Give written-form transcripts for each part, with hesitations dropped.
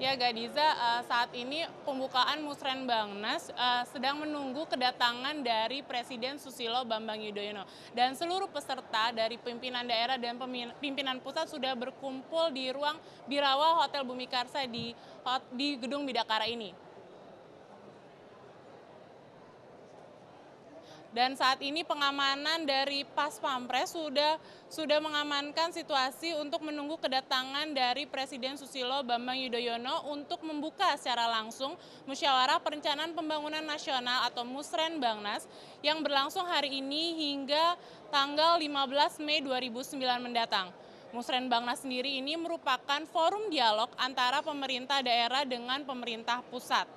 Ya, Gadiza, saat ini pembukaan Musrenbangnas sedang menunggu kedatangan dari Presiden Susilo Bambang Yudhoyono. Dan seluruh peserta dari pimpinan daerah dan pimpinan pusat sudah berkumpul di ruang Birawa Hotel Bumi Karsa di Gedung Bidakara ini. Dan saat ini pengamanan dari Pas Pampres sudah mengamankan situasi untuk menunggu kedatangan dari Presiden Susilo Bambang Yudhoyono untuk membuka secara langsung Musyawarah Perencanaan Pembangunan Nasional atau Musrenbangnas yang berlangsung hari ini hingga tanggal 15 Mei 2009 mendatang. Musrenbangnas sendiri ini merupakan forum dialog antara pemerintah daerah dengan pemerintah pusat.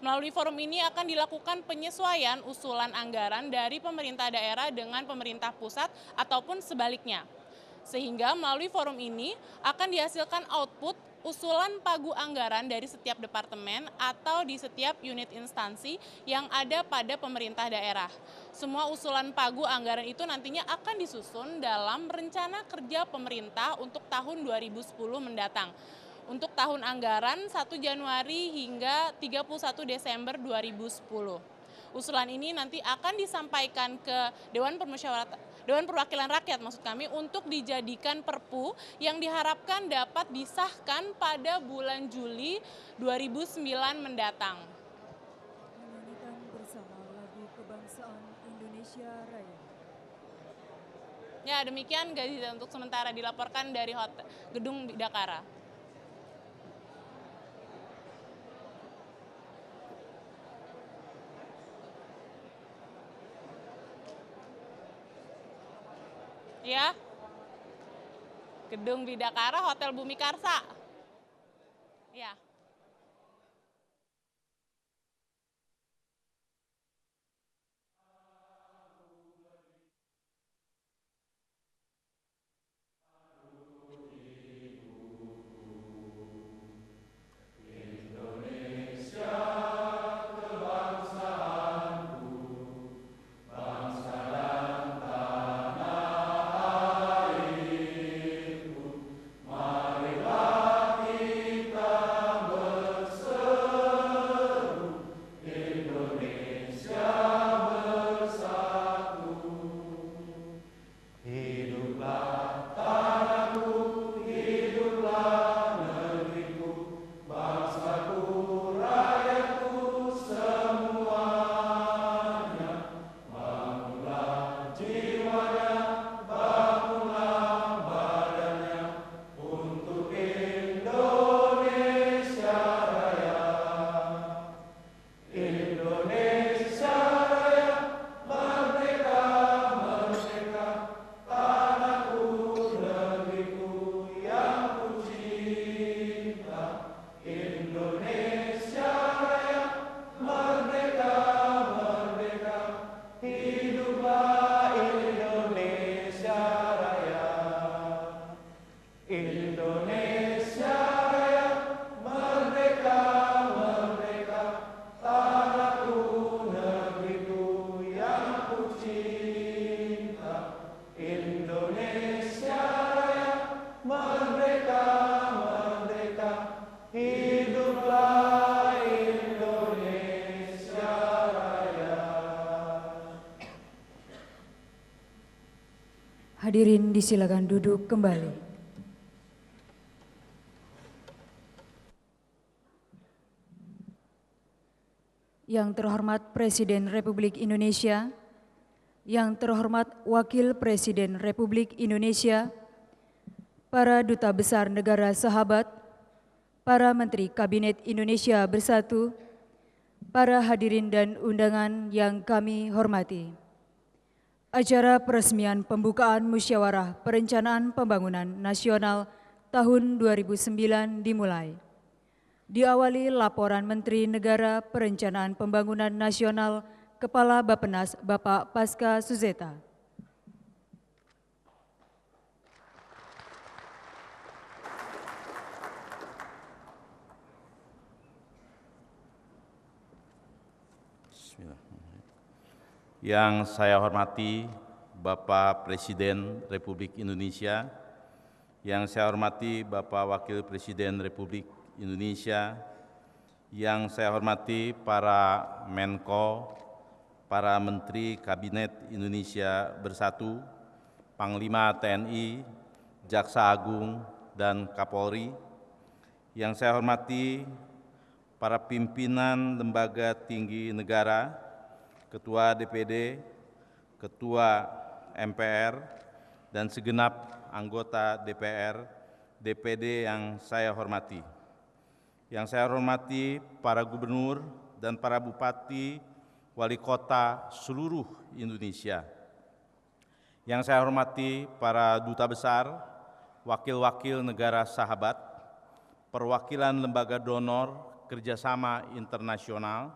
Melalui forum ini akan dilakukan penyesuaian usulan anggaran dari pemerintah daerah dengan pemerintah pusat ataupun sebaliknya. Sehingga melalui forum ini akan dihasilkan output usulan pagu anggaran dari setiap departemen atau di setiap unit instansi yang ada pada pemerintah daerah. Semua usulan pagu anggaran itu nantinya akan disusun dalam rencana kerja pemerintah untuk tahun 2010 mendatang. Untuk tahun anggaran 1 Januari hingga 31 Desember 2010. Usulan ini nanti akan disampaikan ke Dewan Perwakilan Rakyat untuk dijadikan perpu yang diharapkan dapat disahkan pada bulan Juli 2009 mendatang. Menyanyikan bersama lagu kebangsaan Indonesia Raya. Ya, demikian Gaziza untuk sementara dilaporkan dari Gedung Bidakara. Ya, Gedung Bidakara Hotel Bumi Karsa. Ya. Hadirin disilakan duduk kembali. Yang terhormat Presiden Republik Indonesia, yang terhormat Wakil Presiden Republik Indonesia, para Duta Besar Negara Sahabat, para Menteri Kabinet Indonesia Bersatu, para hadirin dan undangan yang kami hormati. Acara peresmian pembukaan Musyawarah Perencanaan Pembangunan Nasional tahun 2009 dimulai. Diawali laporan Menteri Negara Perencanaan Pembangunan Nasional Kepala Bappenas Bapak Paska Suzeta. Yang saya hormati Bapak Presiden Republik Indonesia, yang saya hormati Bapak Wakil Presiden Republik Indonesia, yang saya hormati para Menko, para Menteri Kabinet Indonesia Bersatu, Panglima TNI, Jaksa Agung, dan Kapolri, yang saya hormati para pimpinan lembaga tinggi negara, Ketua DPD, Ketua MPR, dan segenap anggota DPR, DPD yang saya hormati. Yang saya hormati para gubernur dan para bupati, wali kota seluruh Indonesia. Yang saya hormati para duta besar, wakil-wakil negara sahabat, perwakilan lembaga donor kerjasama internasional,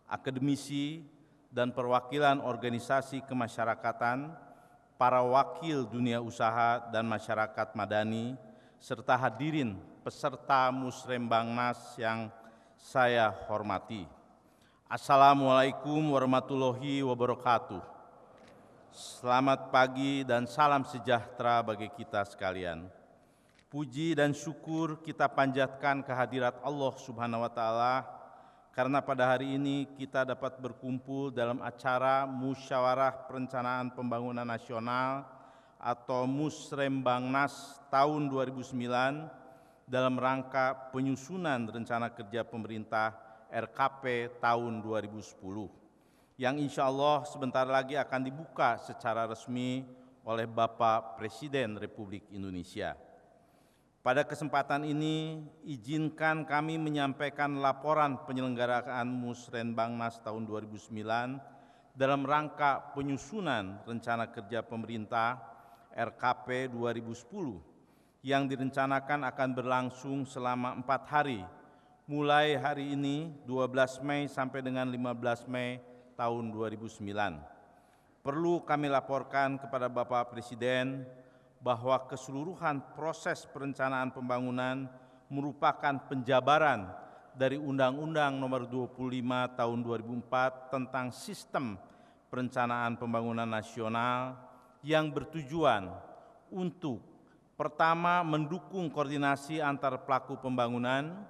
akademisi, dan perwakilan organisasi kemasyarakatan, para wakil dunia usaha dan masyarakat madani, serta hadirin peserta Musrembangnas yang saya hormati. Assalamualaikum warahmatullahi wabarakatuh. Selamat pagi dan salam sejahtera bagi kita sekalian. Puji dan syukur kita panjatkan kehadirat Allah Subhanahu wa Ta'ala, karena pada hari ini kita dapat berkumpul dalam acara Musyawarah Perencanaan Pembangunan Nasional atau Musrembangnas tahun 2009 dalam rangka penyusunan Rencana Kerja Pemerintah RKP tahun 2010, yang insya Allah sebentar lagi akan dibuka secara resmi oleh Bapak Presiden Republik Indonesia. Pada kesempatan ini, izinkan kami menyampaikan laporan penyelenggaraan Musrembangnas tahun 2009 dalam rangka penyusunan Rencana Kerja Pemerintah RKP 2010 yang direncanakan akan berlangsung selama 4 hari, mulai hari ini 12 Mei sampai dengan 15 Mei tahun 2009. Perlu kami laporkan kepada Bapak Presiden bahwa keseluruhan proses perencanaan pembangunan merupakan penjabaran dari Undang-Undang Nomor 25 Tahun 2004 tentang Sistem Perencanaan Pembangunan Nasional yang bertujuan untuk pertama, mendukung koordinasi antar pelaku pembangunan,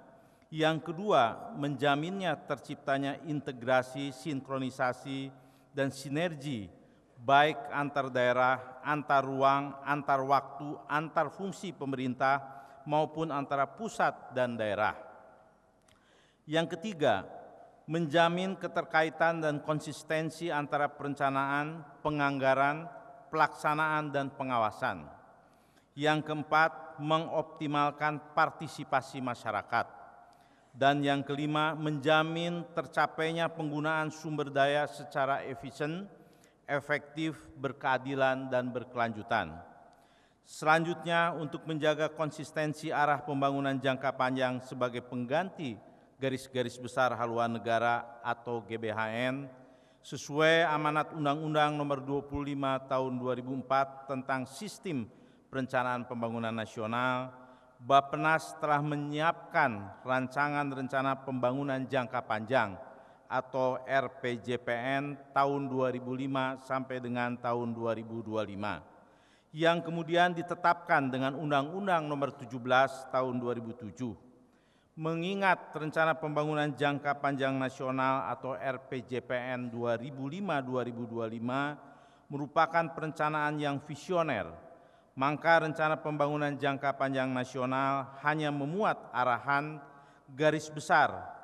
yang kedua, menjaminnya terciptanya integrasi, sinkronisasi, dan sinergi baik antar daerah, antar ruang, antar waktu, antar fungsi pemerintah, maupun antara pusat dan daerah. Yang ketiga, menjamin keterkaitan dan konsistensi antara perencanaan, penganggaran, pelaksanaan, dan pengawasan. Yang keempat, mengoptimalkan partisipasi masyarakat. Dan yang kelima, menjamin tercapainya penggunaan sumber daya secara efisien, efektif, berkeadilan, dan berkelanjutan. Selanjutnya, untuk menjaga konsistensi arah pembangunan jangka panjang sebagai pengganti garis-garis besar haluan negara atau GBHN, sesuai amanat Undang-Undang Nomor 25 Tahun 2004 tentang Sistem Perencanaan Pembangunan Nasional, Bappenas telah menyiapkan Rancangan Rencana Pembangunan Jangka Panjang atau RPJPN tahun 2005 sampai dengan tahun 2025, yang kemudian ditetapkan dengan Undang-Undang Nomor 17 Tahun 2007. Mengingat Rencana Pembangunan Jangka Panjang Nasional atau RPJPN 2005-2025 merupakan perencanaan yang visioner, maka Rencana Pembangunan Jangka Panjang Nasional hanya memuat arahan garis besar.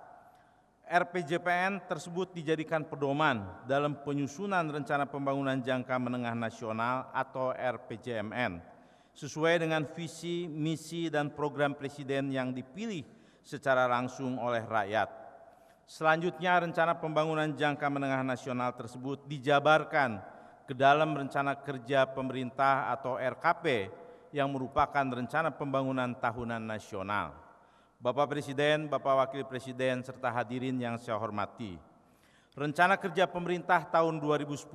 RPJPN tersebut dijadikan pedoman dalam penyusunan Rencana Pembangunan Jangka Menengah Nasional atau RPJMN, sesuai dengan visi, misi, dan program Presiden yang dipilih secara langsung oleh rakyat. Selanjutnya, Rencana Pembangunan Jangka Menengah Nasional tersebut dijabarkan ke dalam Rencana Kerja Pemerintah atau RKP yang merupakan Rencana Pembangunan Tahunan Nasional. Bapak Presiden, Bapak Wakil Presiden, serta hadirin yang saya hormati, Rencana Kerja Pemerintah tahun 2010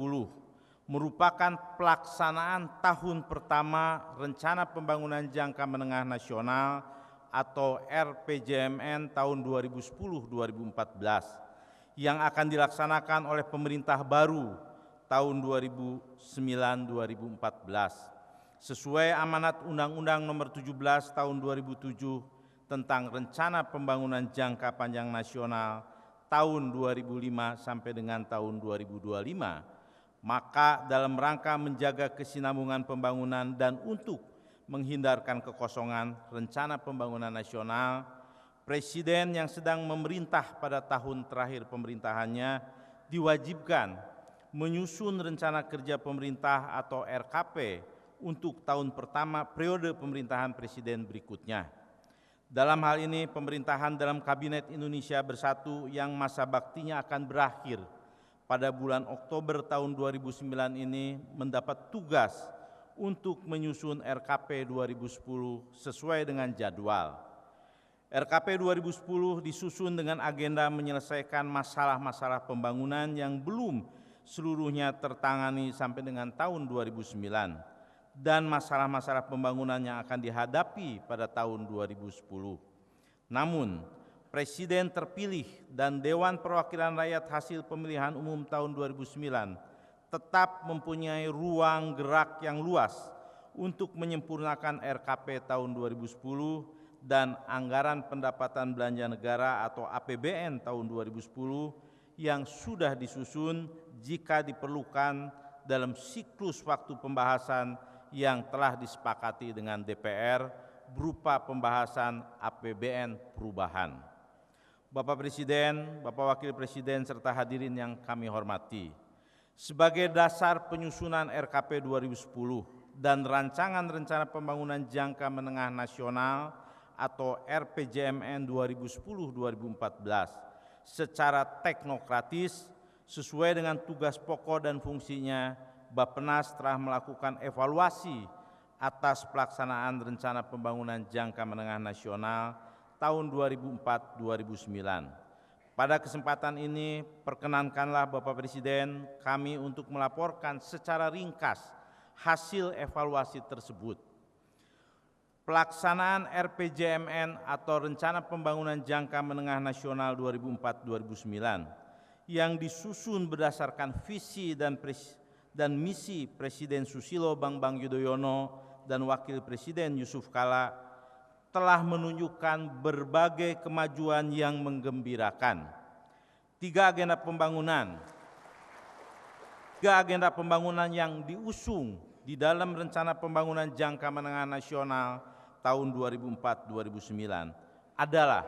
merupakan pelaksanaan tahun pertama Rencana Pembangunan Jangka Menengah Nasional atau RPJMN tahun 2010-2014 yang akan dilaksanakan oleh pemerintah baru tahun 2009-2014 sesuai amanat Undang-Undang Nomor 17 Tahun 2007 tentang Rencana Pembangunan Jangka Panjang Nasional tahun 2005 sampai dengan tahun 2025, maka dalam rangka menjaga kesinambungan pembangunan dan untuk menghindarkan kekosongan rencana pembangunan nasional, Presiden yang sedang memerintah pada tahun terakhir pemerintahannya diwajibkan menyusun rencana kerja pemerintah atau RKP untuk tahun pertama periode pemerintahan Presiden berikutnya. Dalam hal ini, pemerintahan dalam Kabinet Indonesia Bersatu yang masa baktinya akan berakhir pada bulan Oktober tahun 2009 ini mendapat tugas untuk menyusun RKP 2010 sesuai dengan jadwal. RKP 2010 disusun dengan agenda menyelesaikan masalah-masalah pembangunan yang belum seluruhnya tertangani sampai dengan tahun 2009 dan masalah-masalah pembangunan yang akan dihadapi pada tahun 2010. Namun, Presiden terpilih dan Dewan Perwakilan Rakyat hasil pemilihan umum tahun 2009 tetap mempunyai ruang gerak yang luas untuk menyempurnakan RKP tahun 2010 dan anggaran pendapatan belanja negara atau APBN tahun 2010 yang sudah disusun jika diperlukan dalam siklus waktu pembahasan yang telah disepakati dengan DPR berupa pembahasan APBN perubahan. Bapak Presiden, Bapak Wakil Presiden, serta hadirin yang kami hormati, sebagai dasar penyusunan RKP 2010 dan rancangan rencana pembangunan jangka menengah nasional atau RPJMN 2010-2014 secara teknokratis sesuai dengan tugas pokok dan fungsinya, Bappenas telah melakukan evaluasi atas pelaksanaan rencana pembangunan jangka menengah nasional tahun 2004-2009. Pada kesempatan ini, perkenankanlah Bapak Presiden kami untuk melaporkan secara ringkas hasil evaluasi tersebut. Pelaksanaan RPJMN atau Rencana Pembangunan Jangka Menengah Nasional 2004-2009 yang disusun berdasarkan visi dan misi Presiden Susilo Bambang Yudhoyono dan Wakil Presiden Yusuf Kala telah menunjukkan berbagai kemajuan yang menggembirakan. Tiga agenda pembangunan yang diusung di dalam Rencana Pembangunan Jangka Menengah Nasional tahun 2004-2009 adalah: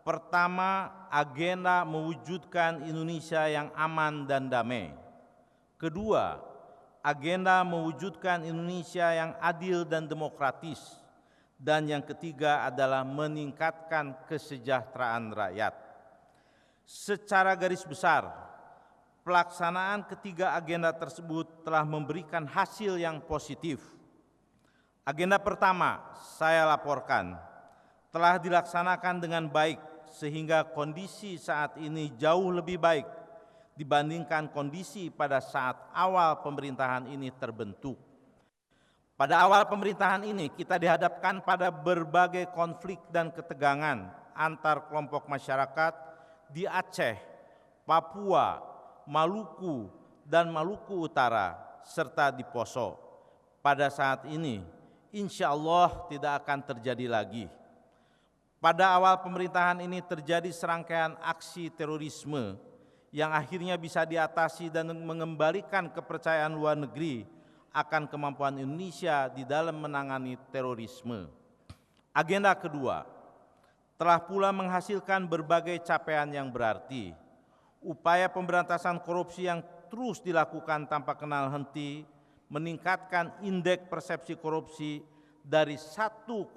pertama, agenda mewujudkan Indonesia yang aman dan damai. Kedua, agenda mewujudkan Indonesia yang adil dan demokratis. Dan yang ketiga adalah meningkatkan kesejahteraan rakyat. Secara garis besar, pelaksanaan ketiga agenda tersebut telah memberikan hasil yang positif. Agenda pertama, saya laporkan, telah dilaksanakan dengan baik sehingga kondisi saat ini jauh lebih baik dibandingkan kondisi pada saat awal pemerintahan ini terbentuk. Pada awal pemerintahan ini kita dihadapkan pada berbagai konflik dan ketegangan antar kelompok masyarakat di Aceh, Papua, Maluku, dan Maluku Utara, serta di Poso. Pada saat ini, insya Allah tidak akan terjadi lagi. Pada awal pemerintahan ini terjadi serangkaian aksi terorisme yang akhirnya bisa diatasi dan mengembalikan kepercayaan luar negeri akan kemampuan Indonesia di dalam menangani terorisme. Agenda kedua, telah pula menghasilkan berbagai capaian yang berarti. Upaya pemberantasan korupsi yang terus dilakukan tanpa kenal henti, meningkatkan indeks persepsi korupsi dari 1,9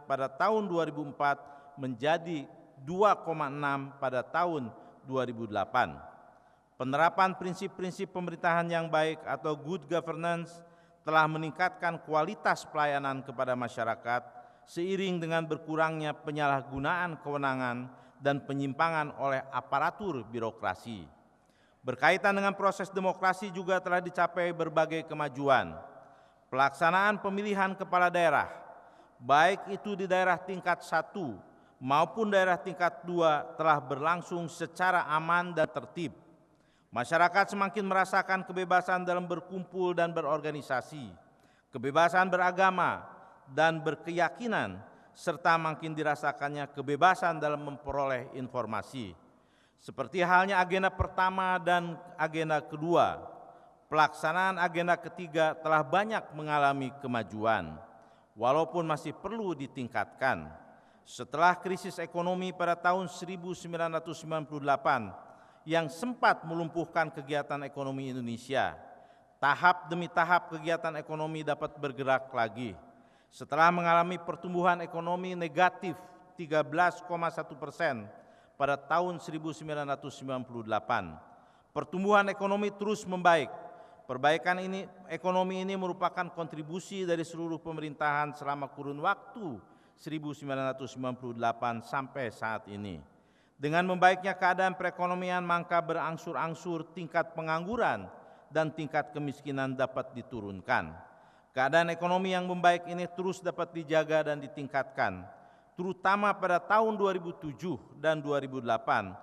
pada tahun 2004 menjadi 2,6 pada tahun 2008. Penerapan prinsip-prinsip pemerintahan yang baik atau good governance telah meningkatkan kualitas pelayanan kepada masyarakat seiring dengan berkurangnya penyalahgunaan kewenangan dan penyimpangan oleh aparatur birokrasi. Berkaitan dengan proses demokrasi juga telah dicapai berbagai kemajuan. Pelaksanaan pemilihan kepala daerah, baik itu di daerah tingkat 1 maupun daerah tingkat 2 telah berlangsung secara aman dan tertib. Masyarakat semakin merasakan kebebasan dalam berkumpul dan berorganisasi, kebebasan beragama dan berkeyakinan, serta makin dirasakannya kebebasan dalam memperoleh informasi. Seperti halnya agenda pertama dan agenda kedua, pelaksanaan agenda ketiga telah banyak mengalami kemajuan, walaupun masih perlu ditingkatkan. Setelah krisis ekonomi pada tahun 1998 yang sempat melumpuhkan kegiatan ekonomi Indonesia, tahap demi tahap kegiatan ekonomi dapat bergerak lagi. Setelah mengalami pertumbuhan ekonomi negatif 13,1% pada tahun 1998, pertumbuhan ekonomi terus membaik. Perbaikan ekonomi ini merupakan kontribusi dari seluruh pemerintahan selama kurun waktu 1998 sampai saat ini. Dengan membaiknya keadaan perekonomian, maka berangsur-angsur tingkat pengangguran dan tingkat kemiskinan dapat diturunkan. Keadaan ekonomi yang membaik ini terus dapat dijaga dan ditingkatkan, terutama pada tahun 2007 dan 2008.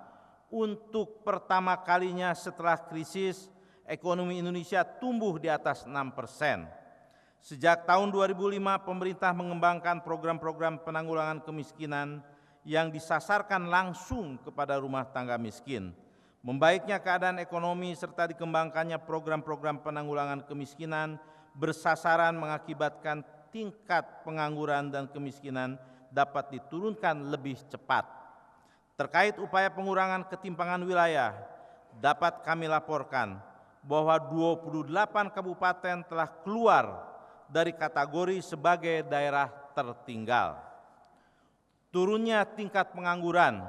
Untuk pertama kalinya setelah krisis, ekonomi Indonesia tumbuh di atas 6%. Sejak tahun 2005, pemerintah mengembangkan program-program penanggulangan kemiskinan yang disasarkan langsung kepada rumah tangga miskin. Membaiknya keadaan ekonomi serta dikembangkannya program-program penanggulangan kemiskinan bersasaran mengakibatkan tingkat pengangguran dan kemiskinan dapat diturunkan lebih cepat. Terkait upaya pengurangan ketimpangan wilayah, dapat kami laporkan bahwa 28 kabupaten telah keluar dari kategori sebagai daerah tertinggal. Turunnya tingkat pengangguran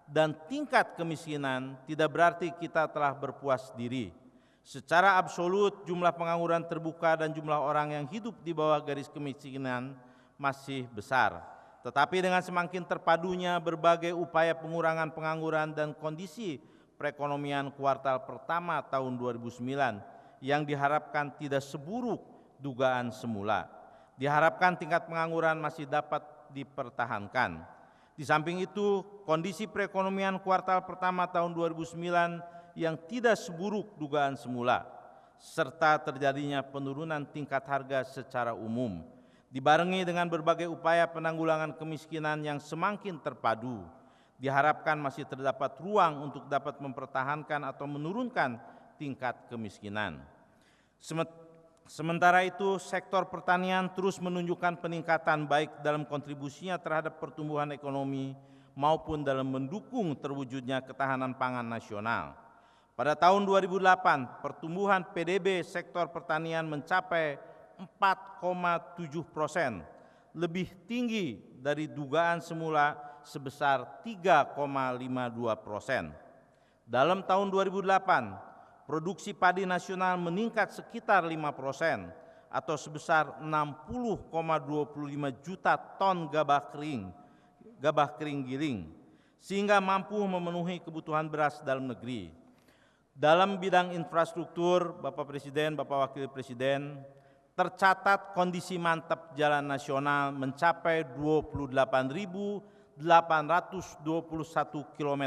dan tingkat kemiskinan tidak berarti kita telah berpuas diri. Secara absolut jumlah pengangguran terbuka dan jumlah orang yang hidup di bawah garis kemiskinan masih besar. Tetapi dengan semakin terpadunya berbagai upaya pengurangan pengangguran dan kondisi perekonomian kuartal pertama tahun 2009 yang diharapkan tidak seburuk dugaan semula. Diharapkan tingkat pengangguran masih dapat dipertahankan. Di samping itu, kondisi perekonomian kuartal pertama tahun 2009 yang tidak seburuk dugaan semula, serta terjadinya penurunan tingkat harga secara umum, dibarengi dengan berbagai upaya penanggulangan kemiskinan yang semakin terpadu, diharapkan masih terdapat ruang untuk dapat mempertahankan atau menurunkan tingkat kemiskinan. Sementara itu, sektor pertanian terus menunjukkan peningkatan baik dalam kontribusinya terhadap pertumbuhan ekonomi maupun dalam mendukung terwujudnya ketahanan pangan nasional. Pada tahun 2008, pertumbuhan PDB sektor pertanian mencapai 4,7%, lebih tinggi dari dugaan semula sebesar 3,52%. Dalam tahun 2008, produksi padi nasional meningkat sekitar 5% atau sebesar 60,25 juta ton gabah kering giling, sehingga mampu memenuhi kebutuhan beras dalam negeri. Dalam bidang infrastruktur, Bapak Presiden, Bapak Wakil Presiden, tercatat kondisi mantap jalan nasional mencapai 28.821 km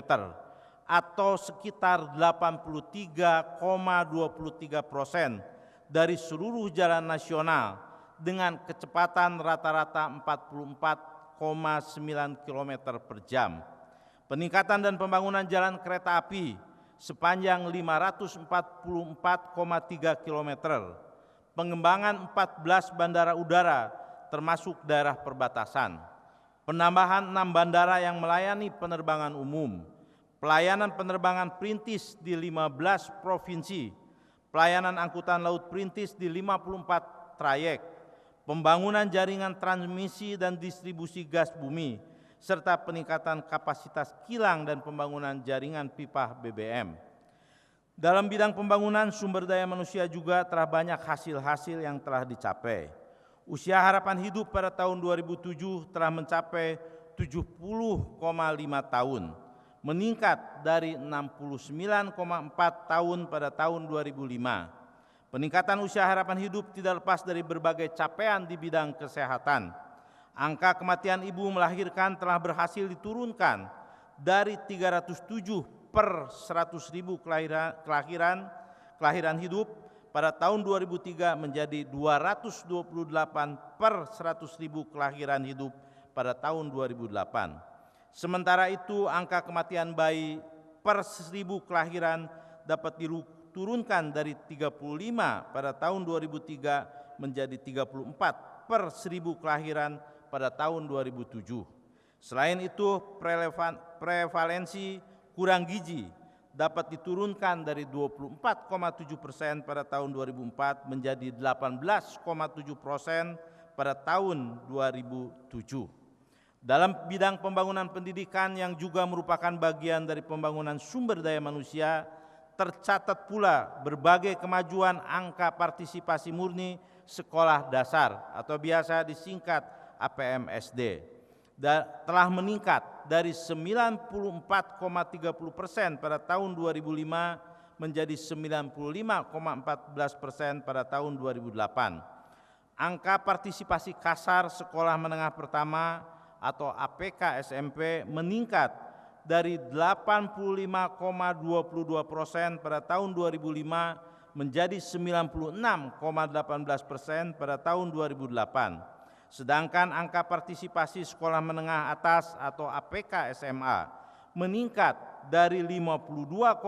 atau sekitar 83,23% dari seluruh jalan nasional dengan kecepatan rata-rata 44,9 km per jam. Peningkatan dan pembangunan jalan kereta api sepanjang 544,3 km, pengembangan 14 bandara udara termasuk daerah perbatasan, penambahan 6 bandara yang melayani penerbangan umum, pelayanan penerbangan perintis di 15 provinsi, pelayanan angkutan laut perintis di 54 trayek, pembangunan jaringan transmisi dan distribusi gas bumi, serta peningkatan kapasitas kilang dan pembangunan jaringan pipa BBM. Dalam bidang pembangunan sumber daya manusia juga telah banyak hasil-hasil yang telah dicapai. Usia harapan hidup pada tahun 2007 telah mencapai 70,5 tahun, meningkat dari 69,4 tahun pada tahun 2005. Peningkatan usia harapan hidup tidak lepas dari berbagai capaian di bidang kesehatan. Angka kematian ibu melahirkan telah berhasil diturunkan dari 307 per 100.000 kelahiran hidup pada tahun 2003 menjadi 228 per 100.000 kelahiran hidup pada tahun 2008. Sementara itu, angka kematian bayi per 1000 kelahiran dapat diturunkan dari 35 pada tahun 2003 menjadi 34 per 1000 kelahiran pada tahun 2007. Selain itu, prevalensi kurang gizi dapat diturunkan dari 24,7% pada tahun 2004 menjadi 18,7% pada tahun 2007. Dalam bidang pembangunan pendidikan yang juga merupakan bagian dari pembangunan sumber daya manusia, tercatat pula berbagai kemajuan angka partisipasi murni sekolah dasar atau biasa disingkat APMSD telah meningkat dari 94,30% pada tahun 2005 menjadi 95,14% pada tahun 2008. Angka partisipasi kasar sekolah menengah pertama atau APK SMP meningkat dari 85,22% pada tahun 2005 menjadi 96,18% pada tahun 2008. Sedangkan angka partisipasi sekolah menengah atas atau APK SMA meningkat dari 52,20%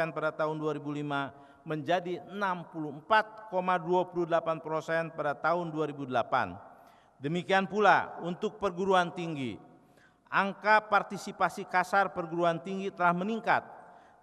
pada tahun 2005 menjadi 64,28% pada tahun 2008. Demikian pula untuk perguruan tinggi. Angka partisipasi kasar perguruan tinggi telah meningkat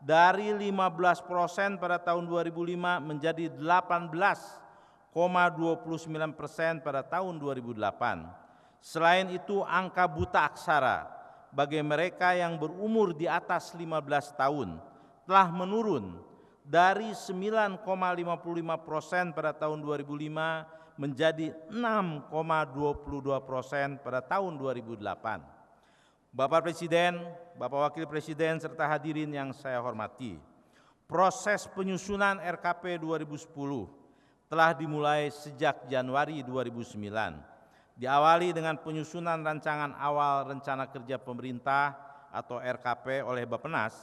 dari 15% pada tahun 2005 menjadi 18,29% pada tahun 2008. Selain itu, angka buta aksara bagi mereka yang berumur di atas 15 tahun telah menurun dari 9,55% pada tahun 2005 menjadi 6,22% pada tahun 2008. Bapak Presiden, Bapak Wakil Presiden, serta hadirin yang saya hormati, proses penyusunan RKP 2010 telah dimulai sejak Januari 2009. Diawali dengan penyusunan rancangan awal rencana kerja pemerintah atau RKP oleh Bappenas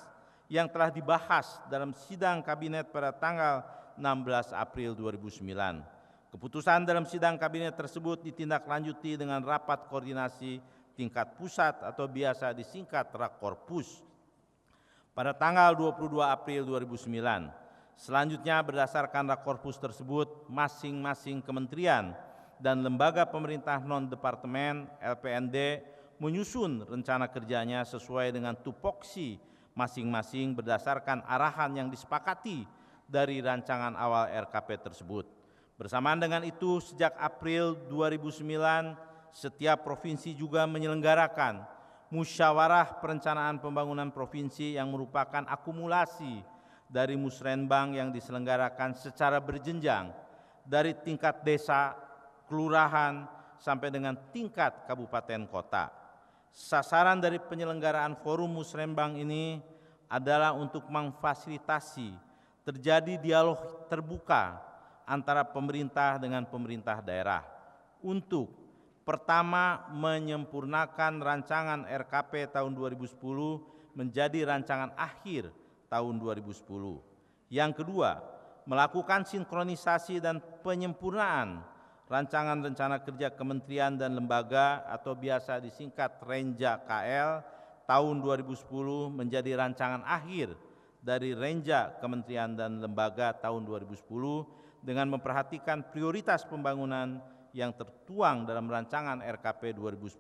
yang telah dibahas dalam sidang kabinet pada tanggal 16 April 2009. Keputusan dalam sidang kabinet tersebut ditindaklanjuti dengan rapat koordinasi tingkat pusat atau biasa disingkat Rakorpus pada tanggal 22 April 2009. Selanjutnya, berdasarkan Rakorpus tersebut, masing-masing kementerian dan lembaga pemerintah non-departemen LPND menyusun rencana kerjanya sesuai dengan tupoksi masing-masing berdasarkan arahan yang disepakati dari rancangan awal RKP tersebut. Bersamaan dengan itu, sejak April 2009, setiap provinsi juga menyelenggarakan musyawarah perencanaan pembangunan provinsi yang merupakan akumulasi dari musrenbang yang diselenggarakan secara berjenjang dari tingkat desa, kelurahan, sampai dengan tingkat kabupaten kota. Sasaran dari penyelenggaraan forum musrenbang ini adalah untuk memfasilitasi terjadi dialog terbuka antara pemerintah dengan pemerintah daerah untuk pertama menyempurnakan rancangan RKP tahun 2010 menjadi rancangan akhir tahun 2010. Yang kedua, melakukan sinkronisasi dan penyempurnaan rancangan rencana kerja kementerian dan lembaga atau biasa disingkat Renja KL tahun 2010 menjadi rancangan akhir dari Renja Kementerian dan Lembaga tahun 2010 dengan memperhatikan prioritas pembangunan yang tertuang dalam rancangan RKP 2010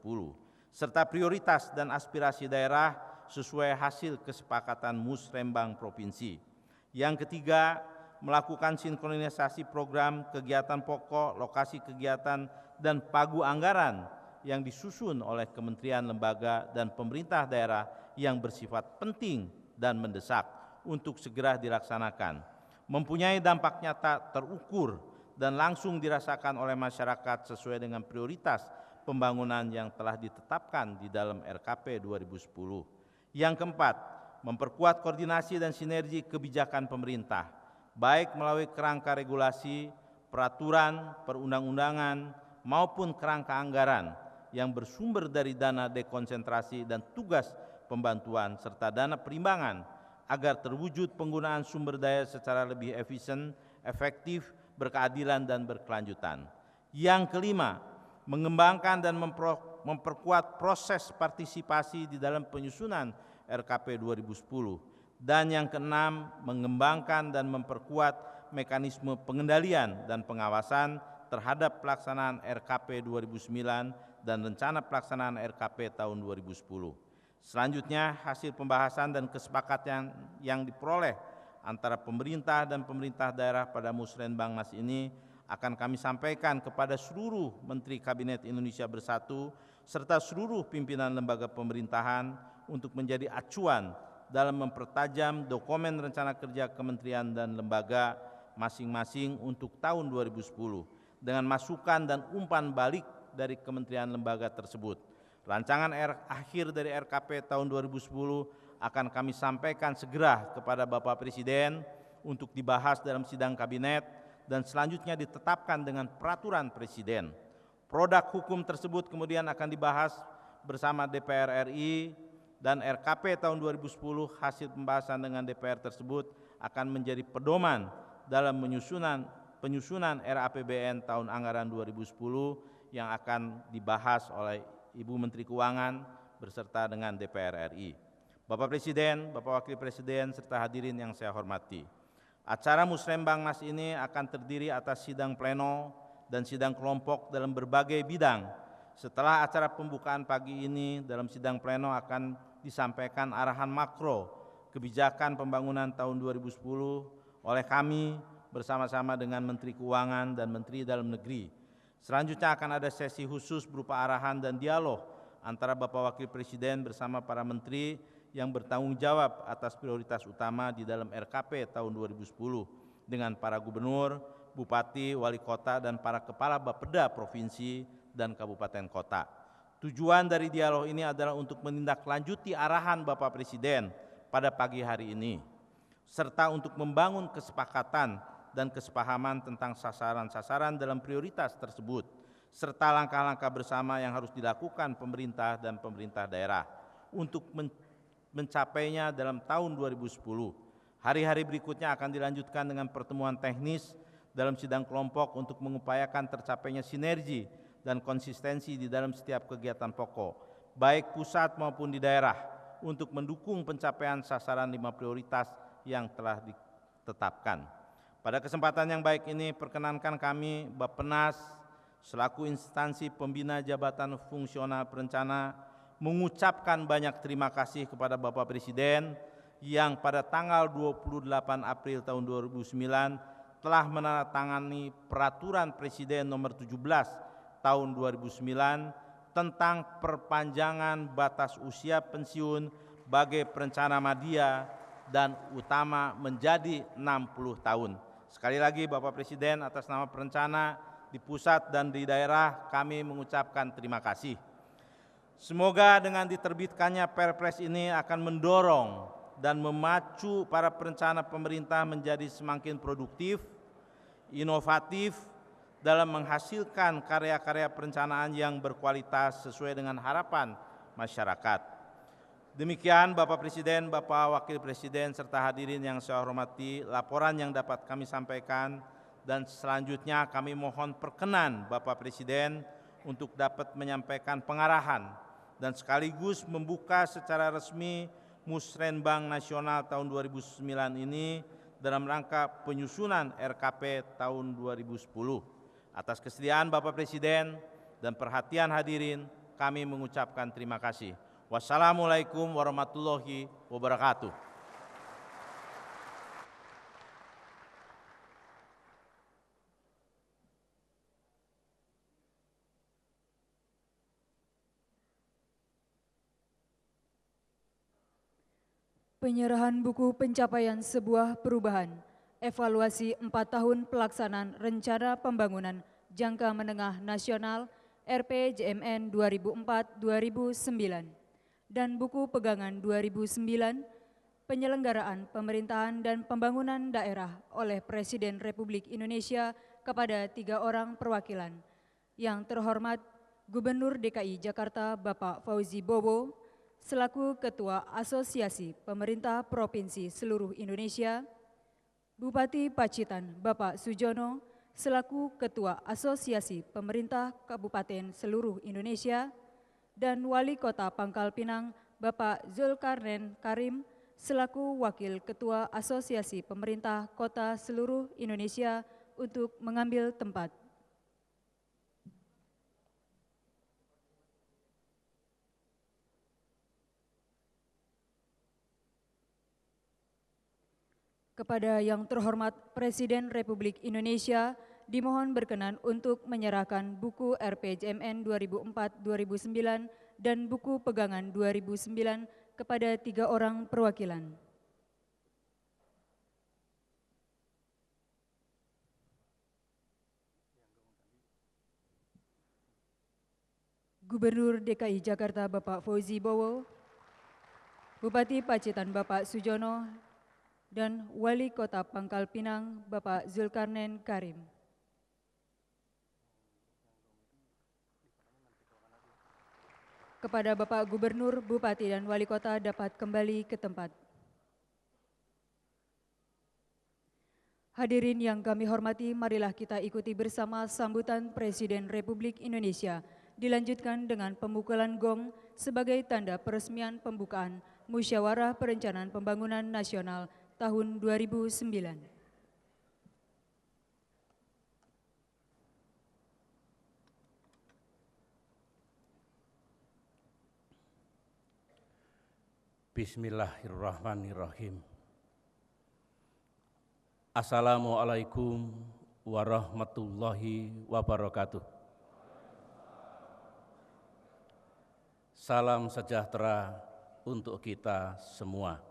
serta prioritas dan aspirasi daerah sesuai hasil kesepakatan musrenbang provinsi. Yang ketiga, melakukan sinkronisasi program kegiatan pokok, lokasi kegiatan, dan pagu anggaran yang disusun oleh kementerian, lembaga, dan pemerintah daerah yang bersifat penting dan mendesak untuk segera dilaksanakan, mempunyai dampak nyata terukur dan langsung dirasakan oleh masyarakat sesuai dengan prioritas pembangunan yang telah ditetapkan di dalam RKP 2010. Yang keempat, memperkuat koordinasi dan sinergi kebijakan pemerintah, baik melalui kerangka regulasi, peraturan, perundang-undangan, maupun kerangka anggaran yang bersumber dari dana dekonsentrasi dan tugas pembantuan serta dana perimbangan agar terwujud penggunaan sumber daya secara lebih efisien, efektif, berkeadilan, dan berkelanjutan. Yang kelima, mengembangkan dan memperkuat proses partisipasi di dalam penyusunan RKP 2010. Dan yang keenam, mengembangkan dan memperkuat mekanisme pengendalian dan pengawasan terhadap pelaksanaan RKP 2009 dan rencana pelaksanaan RKP tahun 2010. Selanjutnya, hasil pembahasan dan kesepakatan yang diperoleh antara pemerintah dan pemerintah daerah pada Musrenbangnas ini akan kami sampaikan kepada seluruh Menteri Kabinet Indonesia Bersatu serta seluruh pimpinan lembaga pemerintahan untuk menjadi acuan dalam mempertajam dokumen rencana kerja kementerian dan lembaga masing-masing untuk tahun 2010 dengan masukan dan umpan balik dari kementerian lembaga tersebut. Rancangan akhir dari RKP tahun 2010 akan kami sampaikan segera kepada Bapak Presiden untuk dibahas dalam sidang kabinet dan selanjutnya ditetapkan dengan peraturan Presiden. Produk hukum tersebut kemudian akan dibahas bersama DPR RI dan RKP tahun 2010 hasil pembahasan dengan DPR tersebut akan menjadi pedoman dalam penyusunan RAPBN tahun anggaran 2010 yang akan dibahas oleh Ibu Menteri Keuangan beserta dengan DPR RI. Bapak Presiden, Bapak Wakil Presiden, serta hadirin yang saya hormati. Acara Musrenbangnas ini akan terdiri atas sidang pleno dan sidang kelompok dalam berbagai bidang. Setelah acara pembukaan pagi ini, dalam sidang pleno akan disampaikan arahan makro kebijakan pembangunan tahun 2010 oleh kami bersama-sama dengan Menteri Keuangan dan Menteri Dalam Negeri. Selanjutnya akan ada sesi khusus berupa arahan dan dialog antara Bapak Wakil Presiden bersama para menteri yang bertanggung jawab atas prioritas utama di dalam RKP tahun 2010 dengan para gubernur, bupati, wali kota, dan para kepala bapeda provinsi dan kabupaten kota. Tujuan dari dialog ini adalah untuk menindaklanjuti arahan Bapak Presiden pada pagi hari ini, serta untuk membangun kesepakatan dan kesepahaman tentang sasaran-sasaran dalam prioritas tersebut, serta langkah-langkah bersama yang harus dilakukan pemerintah dan pemerintah daerah untuk mencapainya dalam tahun 2010. Hari-hari berikutnya akan dilanjutkan dengan pertemuan teknis dalam sidang kelompok untuk mengupayakan tercapainya sinergi dan konsistensi di dalam setiap kegiatan pokok, baik pusat maupun di daerah, untuk mendukung pencapaian sasaran 5 prioritas yang telah ditetapkan. Pada kesempatan yang baik ini, perkenankan kami Bappenas selaku instansi pembina jabatan fungsional perencana mengucapkan banyak terima kasih kepada Bapak Presiden yang pada tanggal 28 April tahun 2009 telah menandatangani Peraturan Presiden Nomor 17 tahun 2009 tentang perpanjangan batas usia pensiun bagi perencana media dan utama menjadi 60 tahun. Sekali lagi Bapak Presiden, atas nama perencana di pusat dan di daerah kami mengucapkan terima kasih. Semoga dengan diterbitkannya Perpres ini akan mendorong dan memacu para perencana pemerintah menjadi semakin produktif, inovatif dalam menghasilkan karya-karya perencanaan yang berkualitas sesuai dengan harapan masyarakat. Demikian Bapak Presiden, Bapak Wakil Presiden, serta hadirin yang saya hormati, laporan yang dapat kami sampaikan, dan selanjutnya kami mohon perkenan Bapak Presiden untuk dapat menyampaikan pengarahan dan sekaligus membuka secara resmi Musrenbang Nasional tahun 2009 ini dalam rangka penyusunan RKP tahun 2010. Atas kesediaan Bapak Presiden dan perhatian hadirin, kami mengucapkan terima kasih. Wassalamualaikum warahmatullahi wabarakatuh. Penyerahan buku pencapaian sebuah perubahan, evaluasi 4 tahun pelaksanaan Rencana Pembangunan Jangka Menengah Nasional RPJMN 2004-2009 dan buku pegangan 2009, penyelenggaraan pemerintahan dan pembangunan daerah oleh Presiden Republik Indonesia kepada 3 orang perwakilan. Yang terhormat Gubernur DKI Jakarta Bapak Fauzi Bowo, selaku Ketua Asosiasi Pemerintah Provinsi Seluruh Indonesia, Bupati Pacitan Bapak Sujono, selaku Ketua Asosiasi Pemerintah Kabupaten Seluruh Indonesia, dan Wali Kota Pangkal Pinang Bapak Zulkarnain Karim selaku Wakil Ketua Asosiasi Pemerintah Kota seluruh Indonesia untuk mengambil tempat. Kepada yang terhormat Presiden Republik Indonesia, dimohon berkenan untuk menyerahkan buku RPJMN 2004-2009 dan buku pegangan 2009 kepada 3 orang perwakilan. Gubernur DKI Jakarta Bapak Fauzi Bowo, Bupati Pacitan Bapak Sujono, dan Wali Kota Pangkal Pinang Bapak Zulkarnain Karim. Kepada Bapak Gubernur, Bupati, dan Wali Kota dapat kembali ke tempat. Hadirin yang kami hormati, marilah kita ikuti bersama sambutan Presiden Republik Indonesia, dilanjutkan dengan pemukulan gong sebagai tanda peresmian pembukaan Musyawarah Perencanaan Pembangunan Nasional tahun 2009. Bismillahirrahmanirrahim. Assalamualaikum warahmatullahi wabarakatuh. Salam sejahtera untuk kita semua.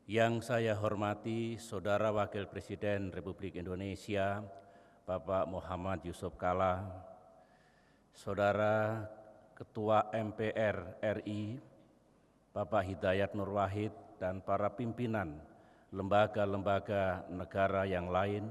Yang saya hormati Saudara Wakil Presiden Republik Indonesia, Bapak Muhammad Yusuf Kalla, Saudara Ketua MPR RI, Bapak Hidayat Nur Wahid, dan para pimpinan lembaga-lembaga negara yang lain,